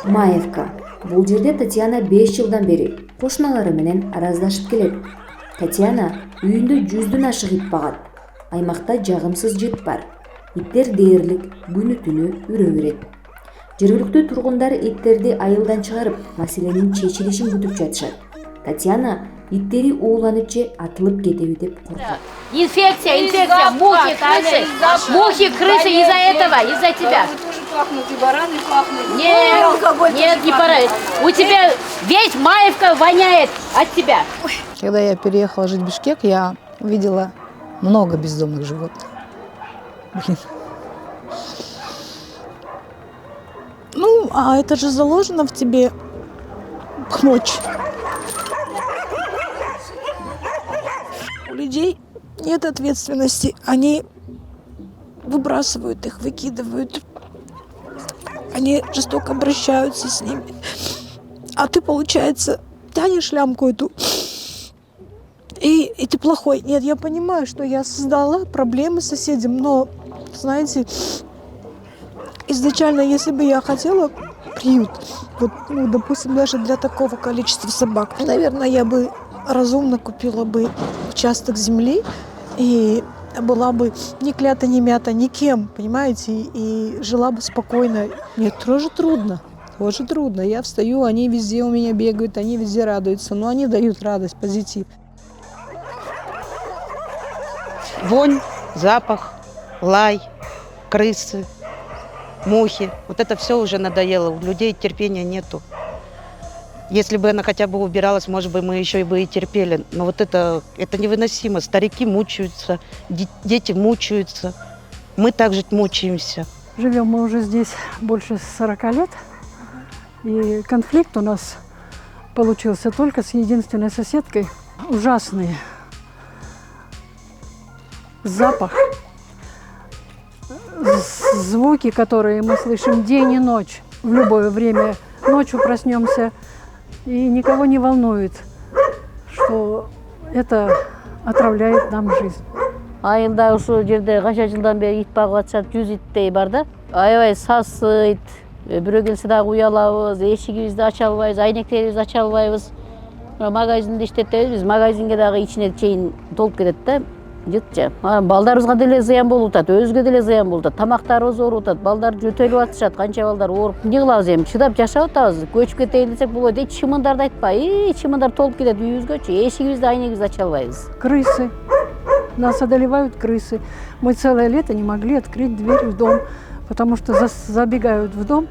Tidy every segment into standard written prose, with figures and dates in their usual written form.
Маевка. Бул жерде Татьяна 5 жылдан бери кошуналары менен араздашып келет. Татьяна үйүндө 100дөн ашык ит багат. Аймакта жагымсыз жыт бар. Иттер дээрлик күнү түнү үрө берет. Жергиликтүү тургундар иттерди айылдан чыгарып, маселенин чечилишин күтүп жатышат. Татьяна иттери ууланып же атылып кетеби деп коркот. Инфекция, мухи, крысы из-за этого, из-за тебя. Пахнут, и бараны пахнут. Нет, не пора. У тебя весь Маевка воняет от тебя. Когда я переехала жить в Бишкек, я увидела много бездомных животных. Блин. Ну, а это же заложено в тебе помочь. У людей нет ответственности. Они выбрасывают их, выкидывают. Они жестоко обращаются с ними. А ты, получается, тянешь лямку эту, и ты плохой. Нет, я понимаю, что я создала проблемы соседям, но, знаете, изначально, если бы я хотела приют, вот, ну, допустим, даже для такого количества собак, наверное, я бы разумно купила бы участок земли и была бы ни клята, ни мята, никем, понимаете, и жила бы спокойно. Нет, тоже трудно. Я встаю, они везде у меня бегают, они везде радуются, но они дают радость, позитив. Вонь, запах, лай, крысы, мухи. Вот это все уже надоело, у людей терпения нету. Если бы она хотя бы убиралась, может быть, мы еще и терпели. Но вот это невыносимо. Старики мучаются, дети мучаются. Мы также мучаемся. Живем мы уже здесь больше 40 лет. И конфликт у нас получился только с единственной соседкой. Ужасный запах, звуки, которые мы слышим день и ночь. В любое время ночью проснемся, и никого не волнует, что это отравляет нам жизнь. Айылда ушул жерде канча жылдан бери ит багып атышат, 100 иттей бар да. Аябай сасыйт, бирөө келсе дагы уялабыз, эшигибизди ача албайбыз, айнектерибизди ача албайбыз. Магазинде иштетебиз, биз магазинге дагы ичине чейин толуп кетет да. Жытча. Балдарыбызга деле зыян болуп атат, өзгө деле зыян болуп атат. Тамактарыбыз ооруп атат, балдар жөтөлүп атышат, канча балдар ооруп. Эмне кылабыз эми? Чыдап жашап атабыз. Көчүп кетейин десек болот. Чымындарды айтпа. Чымындар толуп кетет үйүбүзгөчү. Эшигибизди, айнегибизди ача албайбыз. Крысы. Нас одолевают крысы. Мы целое лето не могли открыть дверь в дом, потому что забегают в дом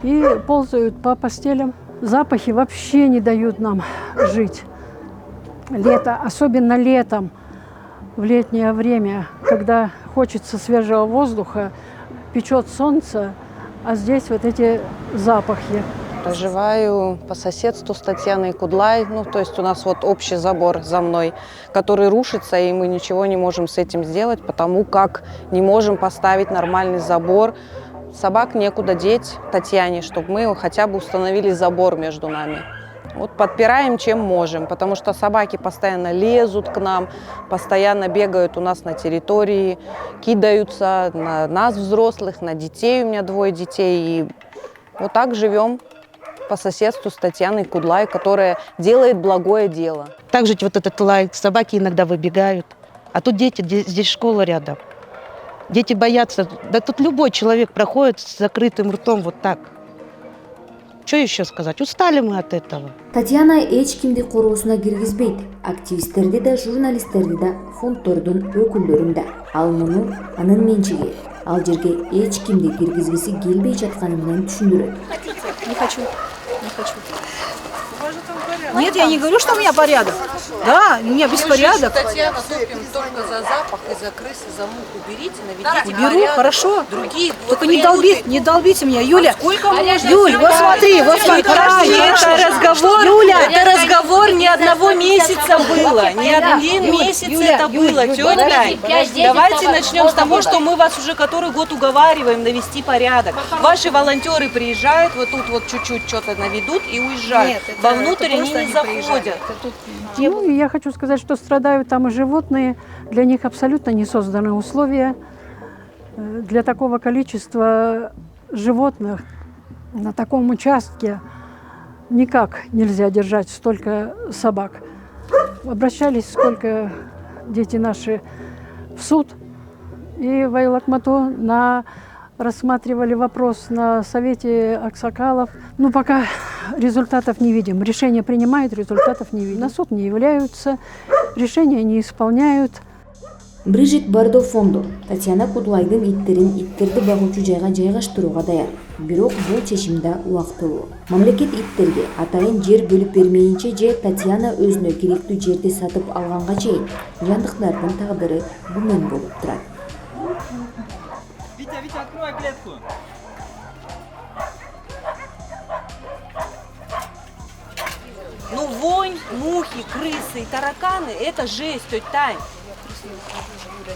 и ползают по постелям. Запахи вообще не дают нам жить. Лето, особенно летом. В летнее время, когда хочется свежего воздуха, печет солнце, а здесь вот эти запахи. Проживаю по соседству с Татьяной Кудлай, ну, то есть у нас вот общий забор за мной, который рушится, и мы ничего не можем с этим сделать, потому как не можем поставить нормальный забор. Собак некуда деть Татьяне, чтобы мы хотя бы установили забор между нами. Вот подпираем, чем можем, потому что собаки постоянно лезут к нам, постоянно бегают у нас на территории, кидаются на нас, взрослых, на детей. У меня 2 детей. И вот так живем по соседству с Татьяной Кудлай, которая делает благое дело. Также вот этот лай, собаки иногда выбегают. А тут дети, здесь школа рядом. Дети боятся. Да тут любой человек проходит с закрытым ртом вот так. Что еще сказать? Устали мы от этого. Татьяна эч кимди короосуна киргизбейт. Активисттерди да, журналисттерди да, фонддордун өкүлдөрүн да. Ал муну анын менчиги. Ал жерге эч кимди киргизгиси келбей жатканы менен түшүндүрөт. Не хочу. Нет, я не говорю, что у меня порядок. Да, у меня беспорядок. Татьяна, топим только за запах и за крыс, и за мух. Уберите, наведите Уберу, порядок. хорошо. Другие Только не долбите меня, Юля. Сколько можно? Юль, вот смотри. Подожди, это разговор не одного месяца было. Не один месяц это было, тетя. Давайте начнем с того, что мы вас уже который год уговариваем навести порядок. Ваши волонтеры приезжают, вот тут вот чуть-чуть что-то наведут и уезжают. Вовнутрь они не заходят. Ну, и я хочу сказать, что страдают там и животные. Для них абсолютно не созданы условия. Для такого количества животных На таком участке никак нельзя держать столько собак. Обращались сколько дети наши в суд, и в Айлакмату рассматривали вопрос на совете аксакалов. Ну, пока результатов не видим. Решения принимают, результатов не видим. На суд не являются, решения не исполняют. Бриджит Бардо фонду Татьяна Кудлайдын иттерди багуучу жайга жайгаштырууга даяр. Бирок бул чечим да убактылуу. Мамлекет иттерге атайын жер бөлүп бермейинче же Татьяна өзүнө керектүү жерди сатып алганга чейин жандыктардын тагдыры бумен болуп турат. Витя, открой клетку. Ну, вонь, мухи, крысы и тараканы – это жесть, тетя Тань.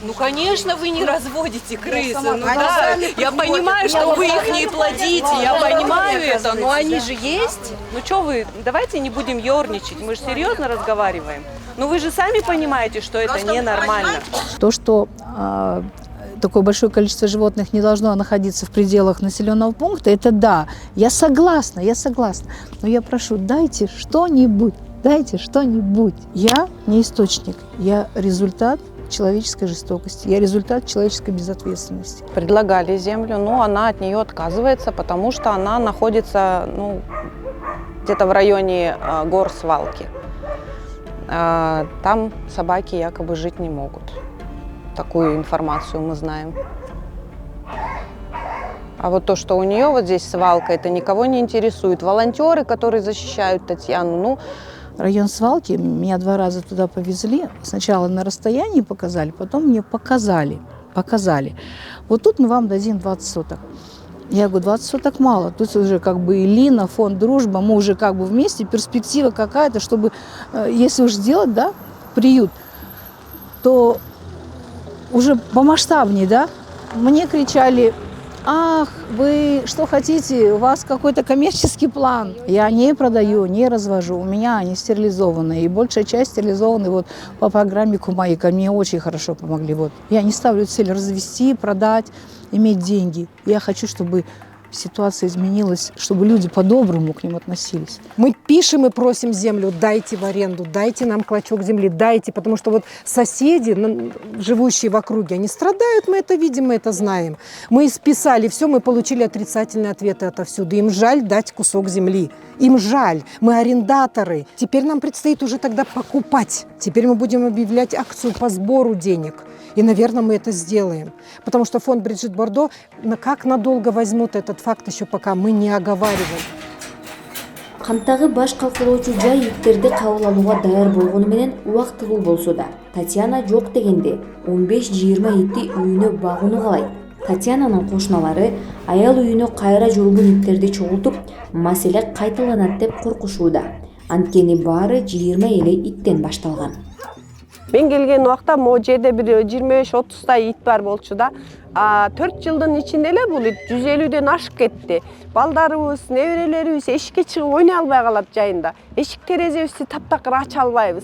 Ну, конечно, вы не разводите крысы. Ну, да, я понимаю, что вы их не плодите, я понимаю это, но они же есть. Ну, что вы, давайте не будем ерничать, мы же серьезно разговариваем. Ну, вы же сами понимаете, что это ненормально. То, что такое большое количество животных не должно находиться в пределах населенного пункта, это да, я согласна. Но я прошу, дайте что-нибудь. Я не источник, я результат человеческой жестокости, я результат человеческой безответственности. Предлагали землю, но она от нее отказывается, потому что она находится где-то в районе гор Свалки. Там собаки якобы жить не могут. Такую информацию мы знаем. А вот то, что у нее вот здесь свалка, это никого не интересует. Волонтеры, которые защищают Татьяну, Район Свалки, меня 2 раза туда повезли. Сначала на расстоянии показали, потом мне показали. Вот тут мы вам дадим 20 соток. Я говорю, 20 соток мало. Тут уже как бы и Лина, фонд «Дружба», мы уже как бы вместе, перспектива какая-то, чтобы, если уж сделать, да, приют, то уже помасштабнее, да. Мне кричали: ах, вы что хотите, у вас какой-то коммерческий план. Я не продаю, не развожу, у меня они стерилизованы. И большая часть стерилизованы вот по программе Кумаика. Мне очень хорошо помогли. Вот. Я не ставлю цель развести, продать, иметь деньги. Я хочу, чтобы ситуация изменилась, чтобы люди по-доброму к ним относились. Мы пишем и просим землю: дайте в аренду, дайте нам клочок земли, дайте, потому что вот соседи, живущие в округе, они страдают, мы это видим, мы это знаем. Мы исписали все, мы получили отрицательные ответы отовсюду. Им жаль дать кусок земли, им жаль, мы арендаторы. Теперь нам предстоит уже тогда покупать. Теперь мы будем объявлять акцию по сбору денег. И, наверное, мы это сделаем. Потому что фонд Бриджит Бардо как надолго возьмут этот факт, еще пока мы не оговариваем. Камтагы баш калкылоочу жай иттерди кабыл алууга даяр болгону менен убактылуу болсо да, Татьяна жок дегенде 15-20 итти үйүнө багууну каалайт. Татьянанын кошуналары аял үйүнө кайра жолгон иттерди чогултуп, маселе кайталанат деп коркушууда. Анткени баары 20 эле иттен башталган. Мен келген убакта могу жерде бир 25-30 ит бар болчу да. 4 жылдын ичинде эле бул ит 150ден ашып кетти. Балдарыбыз, неберелерибиз эшикке чыгып ойной албай калат жайында. Эшик терезебизди таптакыр ача албайбыз.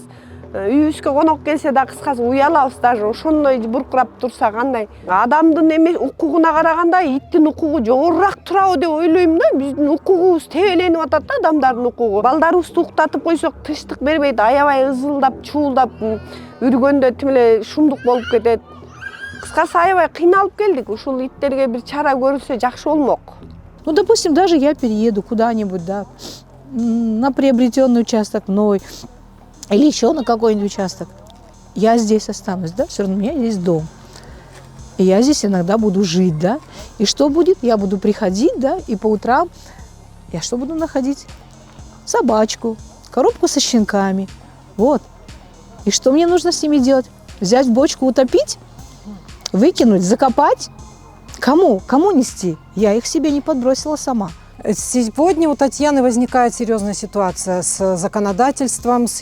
Үйүбүзгө конок келсе да кыскасы уялабыз даже. Ошондой буркурап турса кандай. Адамдын эме укугуна караганда иттин укугу жогорураак турабы деп ойлойм да. Биздин укугубуз тебеленип атат да, адамдардын укугу. Балдарыбызды уктатып койсок тынчтык бербейт, аябай ызылдап, чуулдап, үргөндө тим эле шумдук болуп кетет. Кыскасы аябай кыйналып келдик. Ушул иттерге бир чара көрүлсө жакшы болмок. Ну, допустим, даже я перееду куда-нибудь, да, на приобретенный участок мной или еще на какой-нибудь участок. Я здесь останусь, да, все равно у меня есть дом. И я здесь иногда буду жить, да. И что будет? Я буду приходить, да, и по утрам я что буду находить? Собачку, коробку со щенками, вот. И что мне нужно с ними делать? Взять в бочку, утопить? Выкинуть, закопать? Кому? Кому нести? Я их себе не подбросила сама. Сегодня у Татьяны возникает серьезная ситуация с законодательством, с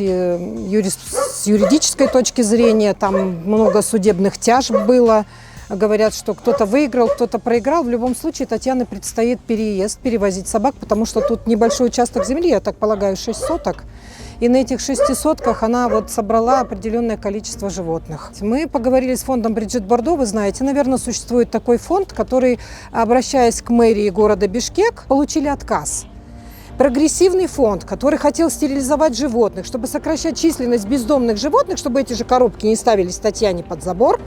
юридической точки зрения. Там много судебных тяжб было. Говорят, что кто-то выиграл, кто-то проиграл. В любом случае Татьяне предстоит переезд, перевозить собак, потому что тут небольшой участок земли, я так полагаю, 6 соток. и на этих 6 сотках она вот собрала определенное количество животных. Мы поговорили с фондом Бриджит Бардо, вы знаете, наверное, существует такой фонд, который, обращаясь к мэрии города Бишкек, получили отказ. Прогрессивный фонд, который хотел стерилизовать животных, чтобы сокращать численность бездомных животных, чтобы эти же коробки не ставились Татьяне под забор,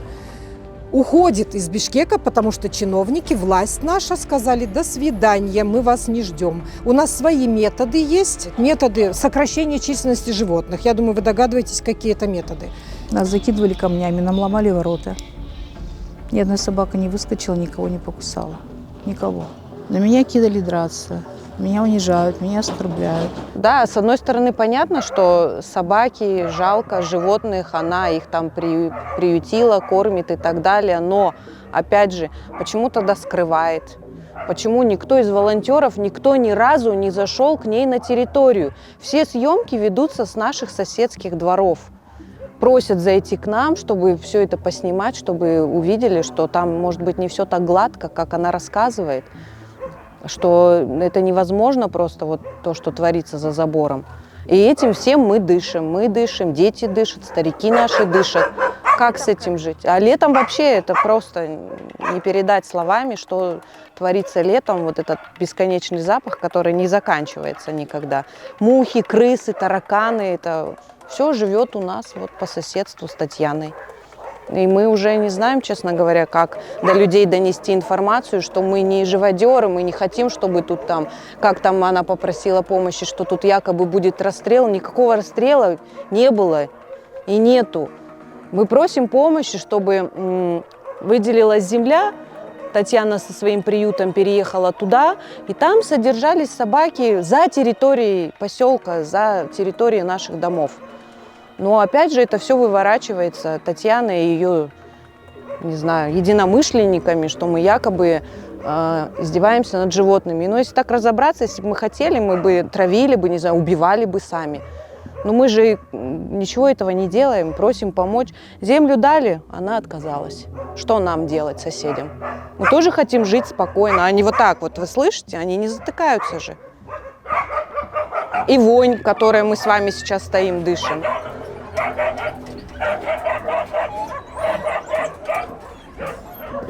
уходит из Бишкека, потому что чиновники, власть наша сказали: до свидания, мы вас не ждем. У нас свои методы есть, методы сокращения численности животных. Я думаю, вы догадываетесь, какие это методы. Нас закидывали камнями, нам ломали ворота. Ни одна собака не выскочила, никого не покусала. Никого. На меня кидали драться. Меня унижают, меня оскорбляют. Да, с одной стороны, понятно, что собаки, жалко животных, она их там приютила, кормит и так далее, но, опять же, почему тогда скрывает? Почему никто из волонтеров, никто ни разу не зашел к ней на территорию? Все съемки ведутся с наших соседских дворов. Просят зайти к нам, чтобы все это поснимать, чтобы увидели, что там, может быть, не все так гладко, как она рассказывает. Что это невозможно просто вот то, что творится за забором. И этим всем мы дышим, дети дышат, старики наши дышат. Как с этим жить? А летом вообще это просто не передать словами, что творится летом, вот этот бесконечный запах, который не заканчивается никогда. Мухи, крысы, тараканы, это все живет у нас вот по соседству с Татьяной. И мы уже не знаем, честно говоря, как до людей донести информацию, что мы не живодеры, мы не хотим, чтобы тут там, как там она попросила помощи, что тут якобы будет расстрел. Никакого расстрела не было и нету. Мы просим помощи, чтобы выделилась земля. Татьяна со своим приютом переехала туда, и там содержались собаки за территорией поселка, за территорией наших домов. Но опять же это все выворачивается Татьяной и ее, не знаю, единомышленниками, что мы якобы издеваемся над животными. Но если так разобраться, если бы мы хотели, мы бы травили бы, не знаю, убивали бы сами. Но мы же ничего этого не делаем, просим помочь. Землю дали, она отказалась. Что нам делать, соседям? Мы тоже хотим жить спокойно, а не вот так вот, вы слышите, они не затыкаются же. И вонь, в которой мы с вами сейчас стоим, дышим.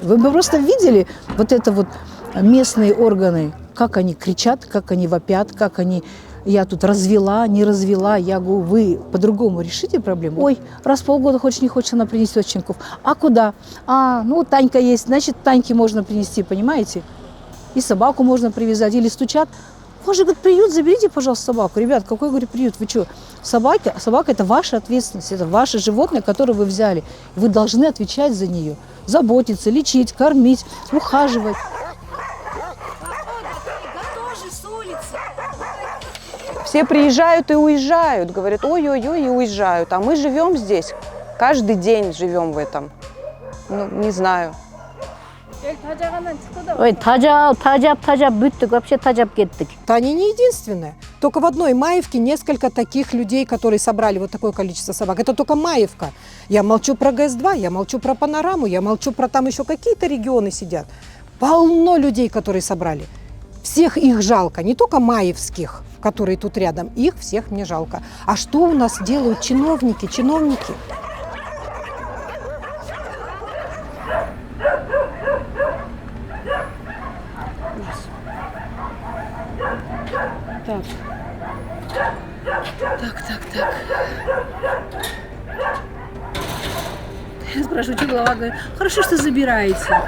Вы бы просто видели вот это вот местные органы, как они кричат, как они вопят, как они... Я тут развела, не развела. Я говорю, вы по-другому решите проблему? Ой, раз в полгода хочешь, не хочешь, она принесет щенков. А куда? Ну, Танька есть, значит, Таньке можно принести, понимаете? И собаку можно привязать. Или стучат. Вот же, говорит, приют, заберите, пожалуйста, собаку. Ребят, какой, говорю, приют? Вы что? Собака – это ваша ответственность, это ваше животное, которое вы взяли. Вы должны отвечать за нее, заботиться, лечить, кормить, ухаживать. Все приезжают и уезжают, говорят, ой-ой-ой, и уезжают. А мы живем здесь, каждый день живем в этом. Ну, не знаю. Ой, тажап, бүттік, вообще тажап кеттік. Таня не единственная. Только в одной Маевке несколько таких людей, которые собрали вот такое количество собак. Это только Маевка. Я молчу про ГС-2, я молчу про Панораму, я молчу про там еще какие-то регионы сидят. Полно людей, которые собрали. Всех их жалко, не только маевских, которые тут рядом, их всех мне жалко. А что у нас делают чиновники? Так. Я спрашиваю, что глава говорит, хорошо, что забираете.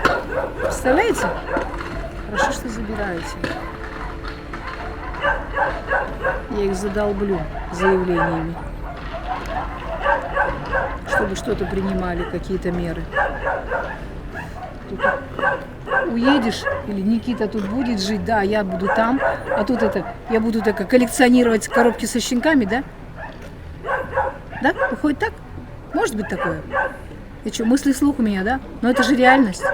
Представляете? Хорошо, что забираете. Я их задолблю заявлениями, чтобы что-то принимали, какие-то меры. Только уедешь, или Никита тут будет жить, да, я буду там, а тут я буду коллекционировать коробки со щенками, да? Да? Выходит так? Может быть такое? И что, мысли вслух у меня, да? Но это же реальность.